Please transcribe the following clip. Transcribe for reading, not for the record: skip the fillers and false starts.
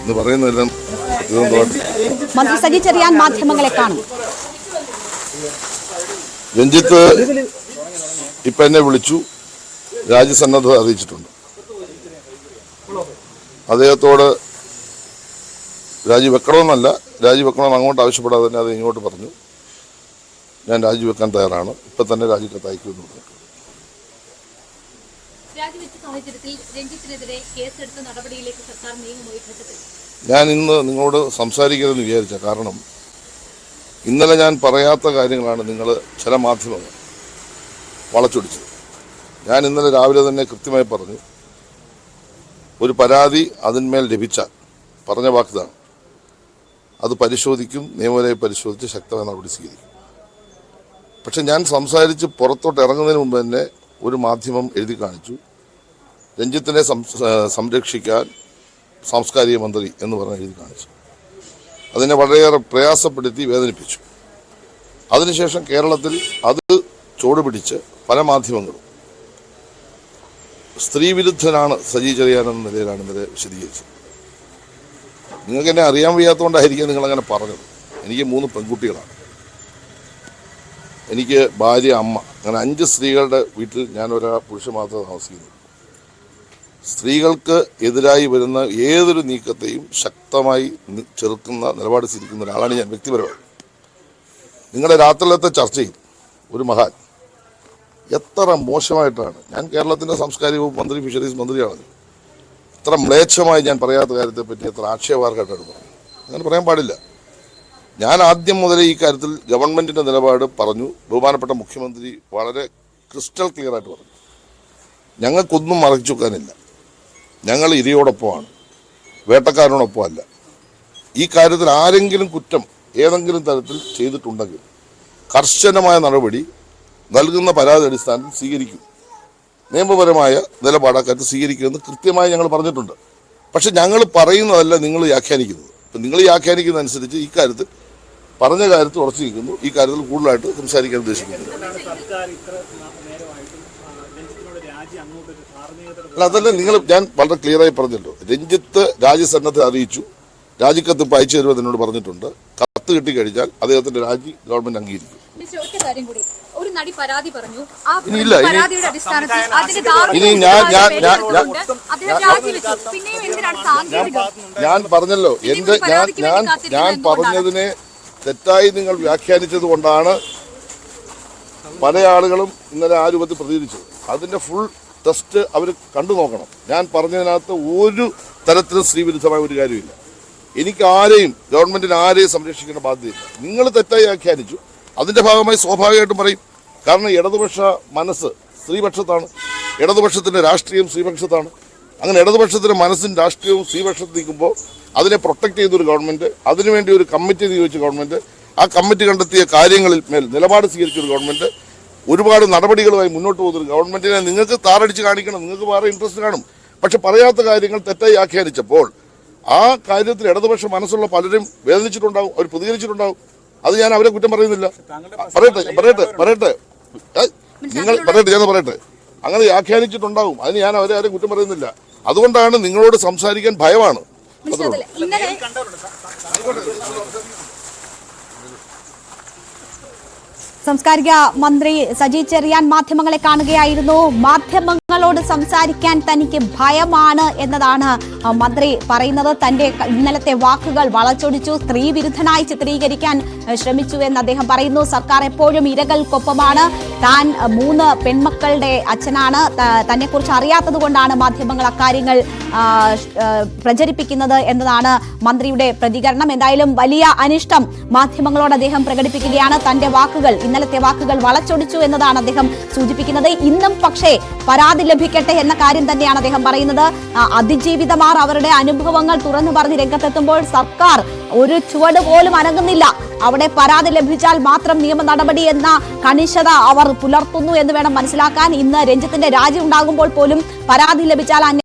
എന്ന് പറയുന്നതെല്ലാം മന്ത്രി സജി ചെറിയാൻ മാധ്യമങ്ങളെ കാണും. രഞ്ജിത്ത് ഇപ്പൊ എന്നെ വിളിച്ചു, രാജ്യസന്നദ്ധത അറിയിച്ചിട്ടുണ്ട്. അദ്ദേഹത്തോട് രാജിവെക്കണമെന്നല്ല, രാജിവെക്കണമെന്ന് അങ്ങോട്ട് ആവശ്യപ്പെടാതെ തന്നെ അത് ഇങ്ങോട്ട് പറഞ്ഞു. ഞാൻ രാജിവെക്കാൻ തയ്യാറാണ്, ഇപ്പം തന്നെ രാജിക്കത്ത് അയക്കുമെന്ന് പറഞ്ഞു. ഞാൻ ഇന്ന് നിങ്ങളോട് സംസാരിക്കരുതെന്ന് വിചാരിച്ച കാരണം ഇന്നലെ ഞാൻ പറയാത്ത കാര്യങ്ങളാണ് നിങ്ങൾ ചില മാധ്യമങ്ങൾ വളച്ചൊടിച്ചത്. ഞാൻ ഇന്നലെ രാവിലെ തന്നെ കൃത്യമായി പറഞ്ഞു, ഒരു പരാതി അതിന്മേൽ ലഭിച്ചാൽ പറഞ്ഞ വാക്കുതാണ്, അത് പരിശോധിക്കും, നിയമപരമായി പരിശോധിച്ച് ശക്തമായ നടപടി സ്വീകരിക്കും. പക്ഷെ ഞാൻ സംസാരിച്ച് പുറത്തോട്ട് ഇറങ്ങുന്നതിന് മുമ്പ് തന്നെ ഒരു മാധ്യമം എഴുതി കാണിച്ചു, രഞ്ജിത്തിനെ സംരക്ഷിക്കാൻ സാംസ്കാരിക മന്ത്രി എന്ന് പറഞ്ഞ് എഴുതി കാണിച്ചു. അതിനെ വളരെയേറെ പ്രയാസപ്പെടുത്തി വേദനിപ്പിച്ചു. അതിനുശേഷം കേരളത്തിൽ അത് ചുവടുപിടിച്ച് പല മാധ്യമങ്ങളും സ്ത്രീവിരുദ്ധനാണ് സജി ചെറിയാൻ എന്ന നിലയിലാണ് ഇന്നലെ വിശദീകരിച്ചത്. നിങ്ങൾക്ക് എന്നെ അറിയാൻ വയ്യാത്തതുകൊണ്ടായിരിക്കും നിങ്ങളങ്ങനെ പറഞ്ഞത്. എനിക്ക് 3 പെൺകുട്ടികളാണ്, എനിക്ക് ഭാര്യ, അമ്മ, അങ്ങനെ 5 സ്ത്രീകളുടെ വീട്ടിൽ ഞാൻ പുരുഷൻ മാത്രമേ താമസിക്കുന്നു. സ്ത്രീകൾക്ക് എതിരായി വരുന്ന ഏതൊരു നീക്കത്തെയും ശക്തമായി ചെറുക്കുന്ന നിലപാട് സ്വീകരിക്കുന്ന ഒരാളാണ് ഞാൻ വ്യക്തിപരമായി. നിങ്ങളുടെ രാത്രിയിലത്തെ ചർച്ചയിൽ ഒരു മഹാൻ എത്ര മോശമായിട്ടാണ്, ഞാൻ കേരളത്തിൻ്റെ സാംസ്കാരിക വകുപ്പ് മന്ത്രി, ഫിഷറീസ് മന്ത്രിയാണ്, എത്ര മ്ലേച്ഛമായി ഞാൻ പറയാത്ത കാര്യത്തെപ്പറ്റി എത്ര ആക്ഷേപാർഹമായിട്ടാണ് പറഞ്ഞത്. അങ്ങനെ പറയാൻ പാടില്ല. ഞാൻ ആദ്യം മുതലേ ഈ കാര്യത്തിൽ ഗവൺമെൻറ്റിൻ്റെ നിലപാട് പറഞ്ഞു. ബഹുമാനപ്പെട്ട മുഖ്യമന്ത്രി വളരെ ക്രിസ്റ്റൽ ക്ലിയർ ആയിട്ട് പറഞ്ഞു, ഞങ്ങൾക്കൊന്നും മറച്ചു വെക്കാനില്ല, ഞങ്ങൾ ഇരയോടൊപ്പമാണ്, വേട്ടക്കാരനോടൊപ്പമല്ല. ഈ കാര്യത്തിൽ ആരെങ്കിലും കുറ്റം ഏതെങ്കിലും തരത്തിൽ ചെയ്തിട്ടുണ്ടെങ്കിൽ കർശനമായ നടപടി നൽകുന്ന പരാതി അടിസ്ഥാനത്തിൽ സ്വീകരിക്കും, നിയമപരമായ നിലപാടാക്കാറ്റ് സ്വീകരിക്കുമെന്ന് കൃത്യമായി ഞങ്ങൾ പറഞ്ഞിട്ടുണ്ട്. പക്ഷെ ഞങ്ങൾ പറയുന്നതല്ല നിങ്ങൾ വ്യാഖ്യാനിക്കുന്നത്. ഇപ്പം നിങ്ങൾ വ്യാഖ്യാനിക്കുന്ന അനുസരിച്ച് ഈ കാര്യത്തിൽ പറഞ്ഞ കാര്യത്തിൽ ഉറച്ചു നിൽക്കുന്നു, ഈ കാര്യത്തിൽ കൂടുതലായിട്ട് സംസാരിക്കാൻ ഉദ്ദേശിക്കുന്നു. അല്ല, അതല്ല, ഞാൻ വളരെ ക്ലിയറായി പറഞ്ഞല്ലോ, രഞ്ജിത്ത് രാജ്യസന്നദ്ധത അറിയിച്ചു, രാജിക്കത്ത് ഇപ്പം അയച്ചു തരുമെന്ന് എന്നോട് പറഞ്ഞിട്ടുണ്ട്. കത്ത് കിട്ടിക്കഴിഞ്ഞാൽ അദ്ദേഹത്തിന്റെ രാജി ഗവൺമെന്റ് അംഗീകരിക്കും. ഞാൻ പറഞ്ഞല്ലോ, ഞാൻ പറഞ്ഞതിനെ തെറ്റായി നിങ്ങൾ വ്യാഖ്യാനിച്ചത് കൊണ്ടാണ് പല ആളുകളും ഇന്നലെ ആ രൂപത്തിൽ പ്രതികരിച്ചത്. അതിന്റെ ഫുൾ ടെസ്റ്റ് അവർ കണ്ടു നോക്കണം. ഞാൻ പറഞ്ഞതിനകത്ത് ഒരു തരത്തിലും സ്ത്രീവിരുദ്ധമായ ഒരു കാര്യമില്ല. എനിക്ക് ആരെയും, ഗവൺമെന്റിന് ആരെയും സംരക്ഷിക്കേണ്ട ബാധ്യതയില്ല. നിങ്ങൾ തെറ്റായി വ്യാഖ്യാനിച്ചു, അതിന്റെ ഭാഗമായി സ്വാഭാവികമായിട്ടും പറയും. കാരണം ഇടതുപക്ഷ മനസ്സ് സ്ത്രീപക്ഷത്താണ്, ഇടതുപക്ഷത്തിന്റെ രാഷ്ട്രീയം സ്ത്രീപക്ഷത്താണ്. അങ്ങനെ ഇടതുപക്ഷത്തിന്റെ മനസ്സും രാഷ്ട്രീയവും സ്ത്രീപക്ഷത്ത് നിൽക്കുമ്പോൾ അതിനെ പ്രൊട്ടക്ട് ചെയ്തൊരു ഗവൺമെന്റ്, അതിനുവേണ്ടി ഒരു കമ്മിറ്റി നിയോഗിച്ച ഗവൺമെന്റ്, ആ കമ്മിറ്റി കണ്ടെത്തിയ കാര്യങ്ങളിൽ മേൽ നിലപാട് സ്വീകരിച്ചൊരു ഗവൺമെന്റ്, ഒരുപാട് നടപടികളുമായി മുന്നോട്ട് പോകുന്നൊരു ഗവൺമെന്റിനെ നിങ്ങൾക്ക് താറടിച്ച് കാണിക്കണം. നിങ്ങൾക്ക് വേറെ ഇൻട്രസ്റ്റ് കാണും. പക്ഷെ പറയാത്ത കാര്യങ്ങൾ തെറ്റായി വ്യാഖ്യാനിച്ചപ്പോൾ ആ കാര്യത്തിൽ ഇടതുപക്ഷ മനസ്സുള്ള പലരും വേദനിച്ചിട്ടുണ്ടാവും, അവർ പ്രതികരിച്ചിട്ടുണ്ടാവും. അത് ഞാൻ അവരെ കുറ്റം പറയുന്നില്ല. പറയട്ടെ ഞാൻ പറയട്ടെ, അങ്ങനെ വ്യാഖ്യാനിച്ചിട്ടുണ്ടാവും. അതിന് ഞാൻ അവരെ കുറ്റം പറയുന്നില്ല. അതുകൊണ്ടാണ് നിങ്ങളോട് സംസാരിക്കാൻ ഭയമാണ്. സാംസ്കാരിക മന്ത്രി സജി ചെറിയാൻ മാധ്യമങ്ങളെ കാണുകയായിരുന്നു. മാധ്യമങ്ങളോട് സംസാരിക്കാൻ തനിക്ക് ഭയമാണ് എന്നതാണ് മന്ത്രി പറയുന്നത്. തന്റെ ഇന്നലത്തെ വാക്കുകൾ വളച്ചൊടിച്ചു, സ്ത്രീവിരുദ്ധനായി ചിത്രീകരിക്കാൻ ശ്രമിച്ചു എന്ന് അദ്ദേഹം പറയുന്നു. സർക്കാർ എപ്പോഴും ഇരകൾക്കൊപ്പമാണ്. താൻ 3 പെൺമക്കളുടെ അച്ഛനാണ്. തന്നെ കുറിച്ച് അറിയാത്തത് കൊണ്ടാണ് മാധ്യമങ്ങൾ അക്കാര്യങ്ങൾ പ്രചരിപ്പിക്കുന്നത് എന്നതാണ് മന്ത്രിയുടെ പ്രതികരണം. എന്തായാലും വലിയ അനിഷ്ടം മാധ്യമങ്ങളോട് അദ്ദേഹം പ്രകടിപ്പിക്കുകയാണ്. തന്റെ വാക്കുകൾ, ഇന്നലത്തെ വാക്കുകൾ വളച്ചൊടിച്ചു എന്നതാണ് അദ്ദേഹം സൂചിപ്പിക്കുന്നത്. ഇന്നും പക്ഷേ പരാതി ലഭിക്കട്ടെ എന്ന കാര്യം തന്നെയാണ് അദ്ദേഹം പറയുന്നത്. അതിജീവിതമാർ അവരുടെ അനുഭവങ്ങൾ തുറന്നു പറഞ്ഞ് രംഗത്തെത്തുമ്പോൾ സർക്കാർ ഒരു ചുവട് പോലും അനങ്ങുന്നില്ല. അവിടെ പരാതി ലഭിച്ചാൽ മാത്രം നിയമ നടപടി എന്ന കണിശത അവർ പുലർത്തുന്നു എന്ന് വേണം മനസ്സിലാക്കാൻ. ഇന്ന് രഞ്ജിത്തിന്റെ രാജി ഉണ്ടാകുമ്പോൾ പോലും പരാതി ലഭിച്ചാൽ